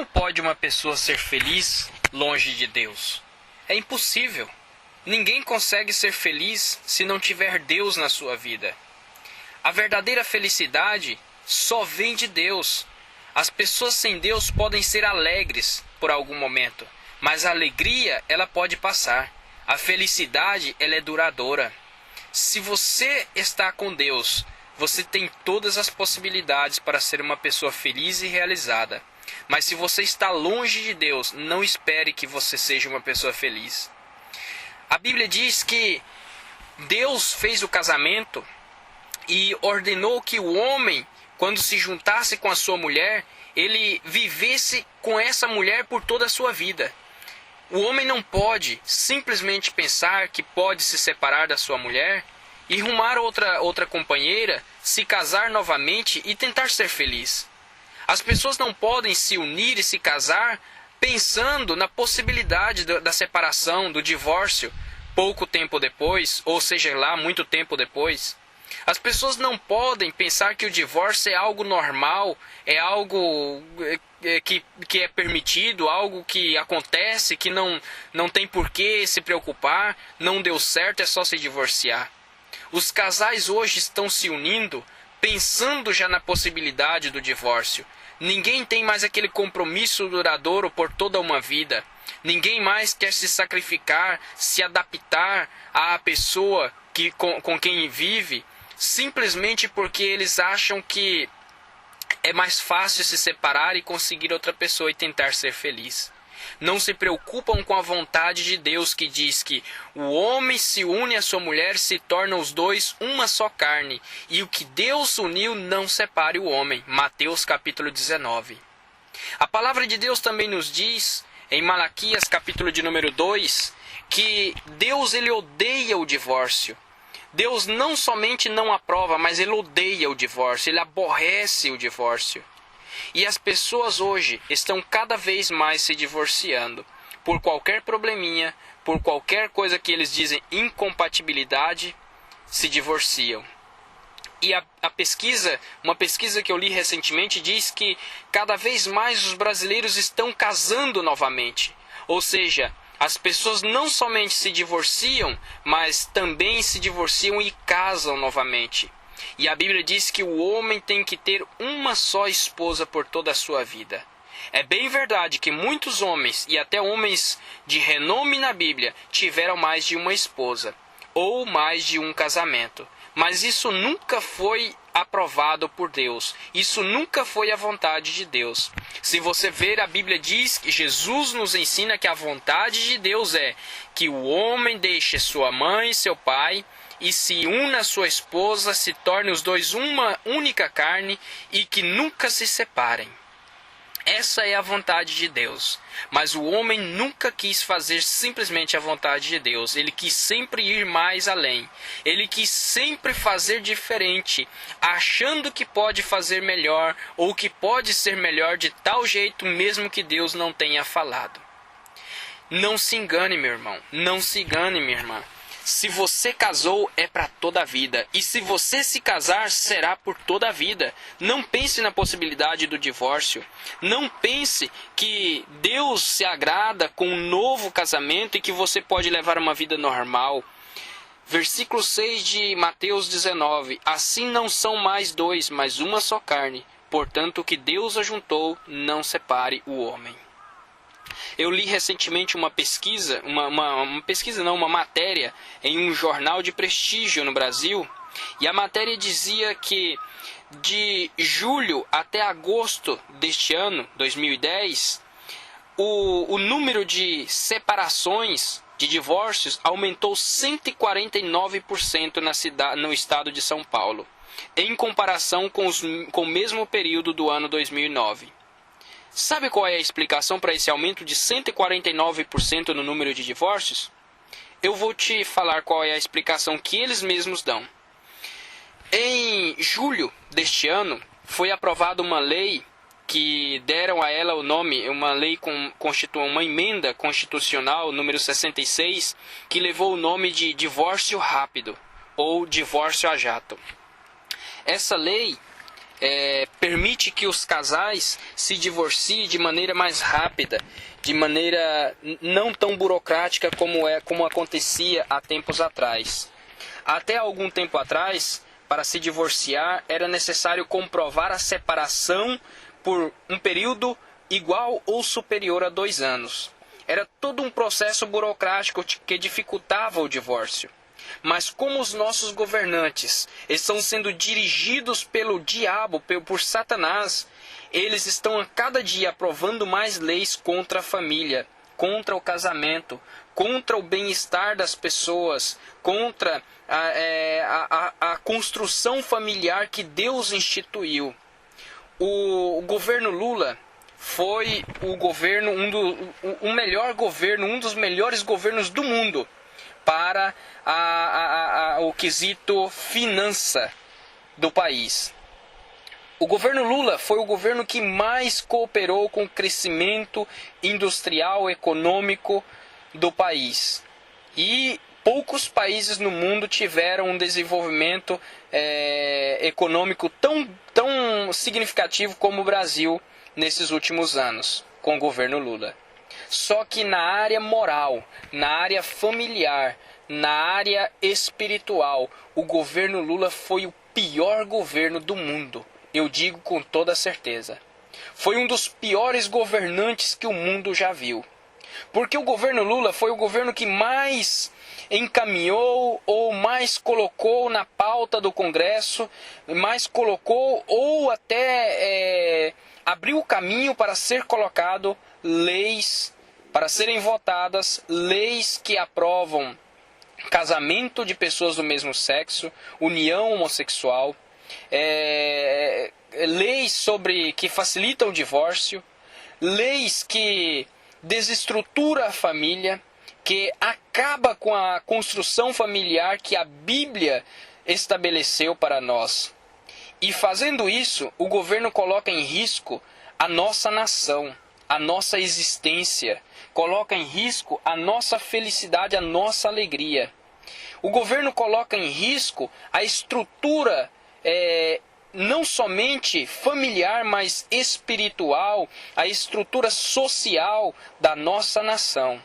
pode uma pessoa ser feliz longe de Deus? É impossível. Ninguém consegue ser feliz se não tiver Deus na sua vida. A verdadeira felicidade só vem de Deus. As pessoas sem Deus podem ser alegres por algum momento, mas a alegria ela pode passar. A felicidade ela é duradoura. Se você está com Deus, você tem todas as possibilidades para ser uma pessoa feliz e realizada. Mas se você está longe de Deus, não espere que você seja uma pessoa feliz. A Bíblia diz que Deus fez o casamento e ordenou que o homem, quando se juntasse com a sua mulher, ele vivesse com essa mulher por toda a sua vida. O homem não pode simplesmente pensar que pode se separar da sua mulher e rumar outra companheira, se casar novamente e tentar ser feliz. As pessoas não podem se unir e se casar pensando na possibilidade da separação, do divórcio, pouco tempo depois, ou seja lá, muito tempo depois. As pessoas não podem pensar que o divórcio é algo normal, é algo que é permitido, algo que acontece, que não tem por que se preocupar, não deu certo, é só se divorciar. Os casais hoje estão se unindo pensando já na possibilidade do divórcio. Ninguém tem mais aquele compromisso duradouro por toda uma vida. Ninguém mais quer se sacrificar, se adaptar à pessoa com quem vive, simplesmente porque eles acham que é mais fácil se separar e conseguir outra pessoa e tentar ser feliz. Não se preocupam com a vontade de Deus, que diz que o homem se une à sua mulher, se tornam os dois uma só carne, e o que Deus uniu não separe o homem. Mateus capítulo 19. A palavra de Deus também nos diz, em Malaquias capítulo de número 2, que Deus ele odeia o divórcio. Deus não somente não aprova, mas ele odeia o divórcio, ele aborrece o divórcio. E as pessoas hoje estão cada vez mais se divorciando. Por qualquer probleminha, por qualquer coisa que eles dizem incompatibilidade, se divorciam. E uma pesquisa que eu li recentemente diz que cada vez mais os brasileiros estão casando novamente. Ou seja, as pessoas não somente se divorciam, mas também se divorciam e casam novamente. E a Bíblia diz que o homem tem que ter uma só esposa por toda a sua vida. É bem verdade que muitos homens, e até homens de renome na Bíblia, tiveram mais de uma esposa, ou mais de um casamento. Mas isso nunca foi aprovado por Deus. Isso nunca foi a vontade de Deus. Se você ver, a Bíblia diz que Jesus nos ensina que a vontade de Deus é que o homem deixe sua mãe e seu pai e se una à sua esposa, se torne os dois uma única carne e que nunca se separem. Essa é a vontade de Deus. Mas o homem nunca quis fazer simplesmente a vontade de Deus. Ele quis sempre ir mais além. Ele quis sempre fazer diferente, achando que pode fazer melhor ou que pode ser melhor de tal jeito mesmo que Deus não tenha falado. Não se engane, meu irmão. Não se engane, minha irmã. Se você casou, é para toda a vida. E se você se casar, será por toda a vida. Não pense na possibilidade do divórcio. Não pense que Deus se agrada com um novo casamento e que você pode levar uma vida normal. Versículo 6 de Mateus 19. Assim não são mais dois, mas uma só carne. Portanto, o que Deus ajuntou, não separe o homem. Eu li recentemente uma pesquisa, uma matéria em um jornal de prestígio no Brasil, e a matéria dizia que de julho até agosto deste ano, 2010, o número de separações, de divórcios, aumentou 149% no estado de São Paulo, em comparação com o mesmo período do ano 2009. Sabe qual é a explicação para esse aumento de 149% no número de divórcios? Eu vou te falar qual é a explicação que eles mesmos dão. Em julho deste ano, foi aprovada uma lei que deram a ela o nome, uma emenda constitucional número 66, que levou o nome de divórcio rápido ou divórcio a jato. Essa lei permite que os casais se divorciem de maneira mais rápida, de maneira não tão burocrática como acontecia há tempos atrás. Até algum tempo atrás, para se divorciar, era necessário comprovar a separação por um período igual ou superior a 2 anos. Era todo um processo burocrático que dificultava o divórcio. Mas como os nossos governantes estão sendo dirigidos pelo diabo, por Satanás, eles estão a cada dia aprovando mais leis contra a família, contra o casamento, contra o bem-estar das pessoas, contra a construção familiar que Deus instituiu. O governo Lula foi o melhor governo, um dos melhores governos do mundo para o quesito finança do país. O governo Lula foi o governo que mais cooperou com o crescimento industrial, econômico do país. E poucos países no mundo tiveram um desenvolvimento econômico tão significativo como o Brasil nesses últimos anos, com o governo Lula. Só que na área moral, na área familiar, na área espiritual, o governo Lula foi o pior governo do mundo. Eu digo com toda certeza. Foi um dos piores governantes que o mundo já viu. Porque o governo Lula foi o governo que mais encaminhou ou mais colocou na pauta do Congresso, mais colocou ou até abriu o caminho para ser colocado leis, para serem votadas leis que aprovam casamento de pessoas do mesmo sexo, união homossexual, leis que facilitam o divórcio, leis que desestrutura a família, que acaba com a construção familiar que a Bíblia estabeleceu para nós. E fazendo isso, o governo coloca em risco a nossa nação, a nossa existência, coloca em risco a nossa felicidade, a nossa alegria. O governo coloca em risco a estrutura não somente familiar, mas espiritual, a estrutura social da nossa nação.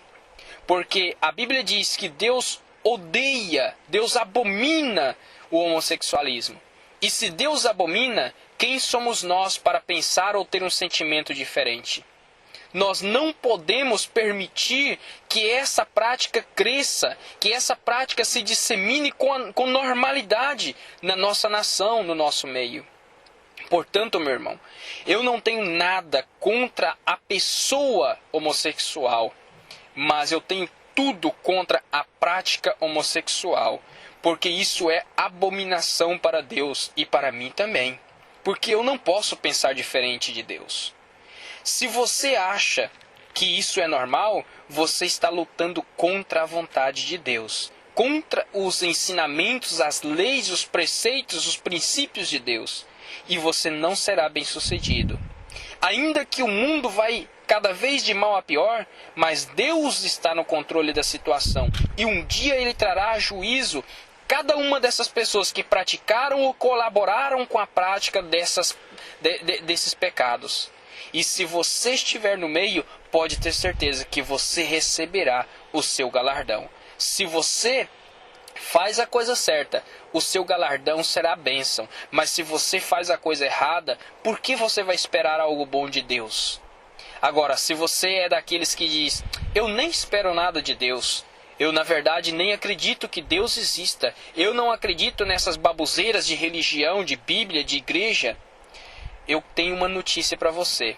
Porque a Bíblia diz que Deus odeia, Deus abomina o homossexualismo. E se Deus abomina, quem somos nós para pensar ou ter um sentimento diferente? Nós não podemos permitir que essa prática cresça, que essa prática se dissemine com normalidade na nossa nação, no nosso meio. Portanto, meu irmão, eu não tenho nada contra a pessoa homossexual, mas eu tenho tudo contra a prática homossexual, porque isso é abominação para Deus e para mim também, porque eu não posso pensar diferente de Deus. Se você acha que isso é normal, você está lutando contra a vontade de Deus, contra os ensinamentos, as leis, os preceitos, os princípios de Deus, e você não será bem-sucedido. Ainda que o mundo vai cada vez de mal a pior, mas Deus está no controle da situação, e um dia Ele trará a juízo cada uma dessas pessoas que praticaram ou colaboraram com a prática desses pecados. E se você estiver no meio, pode ter certeza que você receberá o seu galardão. Se você faz a coisa certa, o seu galardão será a bênção. Mas se você faz a coisa errada, por que você vai esperar algo bom de Deus? Agora, se você é daqueles que diz, eu nem espero nada de Deus, eu na verdade nem acredito que Deus exista, eu não acredito nessas baboseiras de religião, de Bíblia, de igreja, eu tenho uma notícia para você.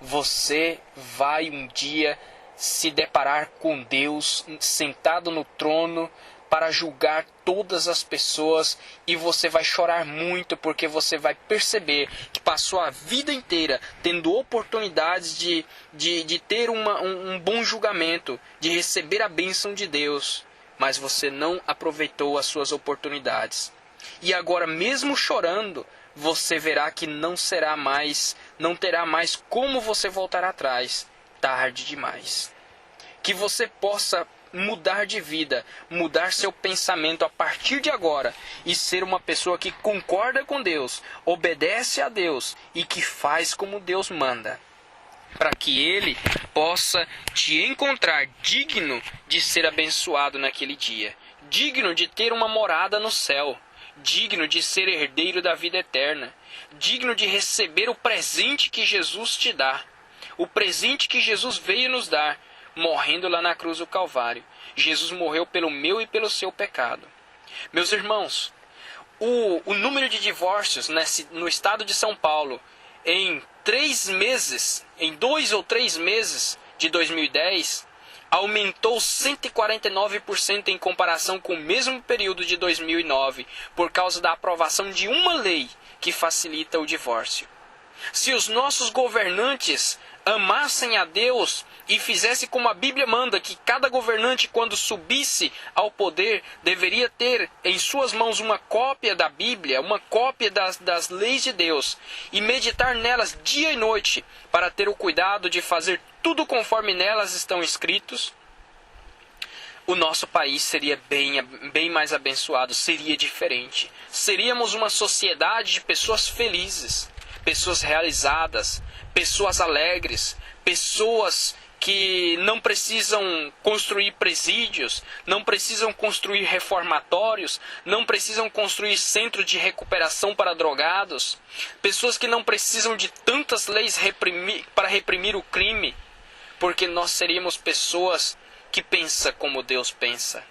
Você vai um dia se deparar com Deus sentado no trono para julgar todas as pessoas, e você vai chorar muito porque você vai perceber que passou a vida inteira tendo oportunidades de ter um bom julgamento, de receber a bênção de Deus, mas você não aproveitou as suas oportunidades. E agora, mesmo chorando, você verá que não terá mais como você voltar atrás, tarde demais. Que você possa mudar de vida, mudar seu pensamento a partir de agora e ser uma pessoa que concorda com Deus, obedece a Deus e que faz como Deus manda, para que Ele possa te encontrar digno de ser abençoado naquele dia, digno de ter uma morada no céu, digno de ser herdeiro da vida eterna, digno de receber o presente que Jesus te dá, o presente que Jesus veio nos dar, morrendo lá na cruz do Calvário. Jesus morreu pelo meu e pelo seu pecado. Meus irmãos, o número de divórcios no estado de São Paulo em 2 ou 3 meses de 2010 aumentou 149% em comparação com o mesmo período de 2009, por causa da aprovação de uma lei que facilita o divórcio. Se os nossos governantes amassem a Deus e fizessem como a Bíblia manda, que cada governante, quando subisse ao poder, deveria ter em suas mãos uma cópia da Bíblia, uma cópia das leis de Deus, e meditar nelas dia e noite, para ter o cuidado de fazer tudo conforme nelas estão escritos, o nosso país seria bem mais abençoado, seria diferente. Seríamos uma sociedade de pessoas felizes, pessoas realizadas, pessoas alegres, pessoas que não precisam construir presídios, não precisam construir reformatórios, não precisam construir centros de recuperação para drogados, pessoas que não precisam de tantas leis para reprimir o crime, porque nós seríamos pessoas que pensam como Deus pensa.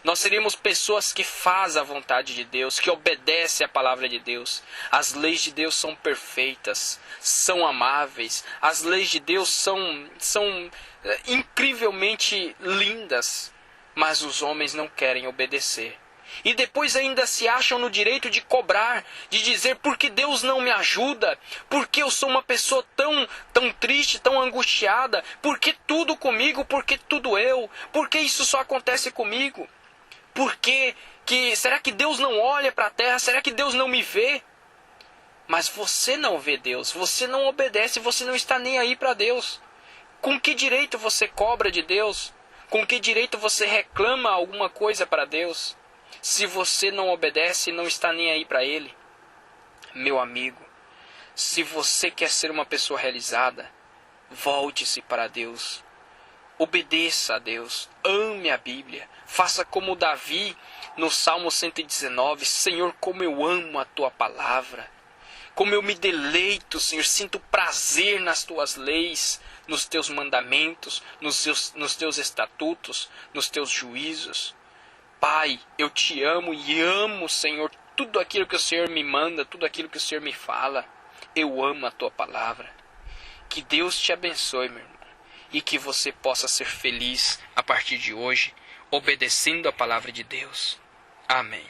Nós seríamos pessoas que fazem a vontade de Deus, que obedecem a palavra de Deus. As leis de Deus são perfeitas, são amáveis. As leis de Deus são incrivelmente lindas, mas os homens não querem obedecer. E depois ainda se acham no direito de cobrar, de dizer: por que Deus não me ajuda? Por que eu sou uma pessoa tão triste, tão angustiada? Por que tudo comigo? Por que tudo eu? Por que isso só acontece comigo? Será que Deus não olha para a terra? Será que Deus não me vê? Mas você não vê Deus, você não obedece, você não está nem aí para Deus. Com que direito você cobra de Deus? Com que direito você reclama alguma coisa para Deus? Se você não obedece e não está nem aí para Ele? Meu amigo, se você quer ser uma pessoa realizada, volte-se para Deus. Obedeça a Deus, ame a Bíblia, faça como Davi no Salmo 119, Senhor, como eu amo a Tua palavra, como eu me deleito, Senhor, sinto prazer nas Tuas leis, nos Teus mandamentos, nos Teus estatutos, nos Teus juízos. Pai, eu Te amo e amo, Senhor, tudo aquilo que o Senhor me manda, tudo aquilo que o Senhor me fala, eu amo a Tua palavra. Que Deus te abençoe, meu irmão. E que você possa ser feliz a partir de hoje, obedecendo a palavra de Deus. Amém.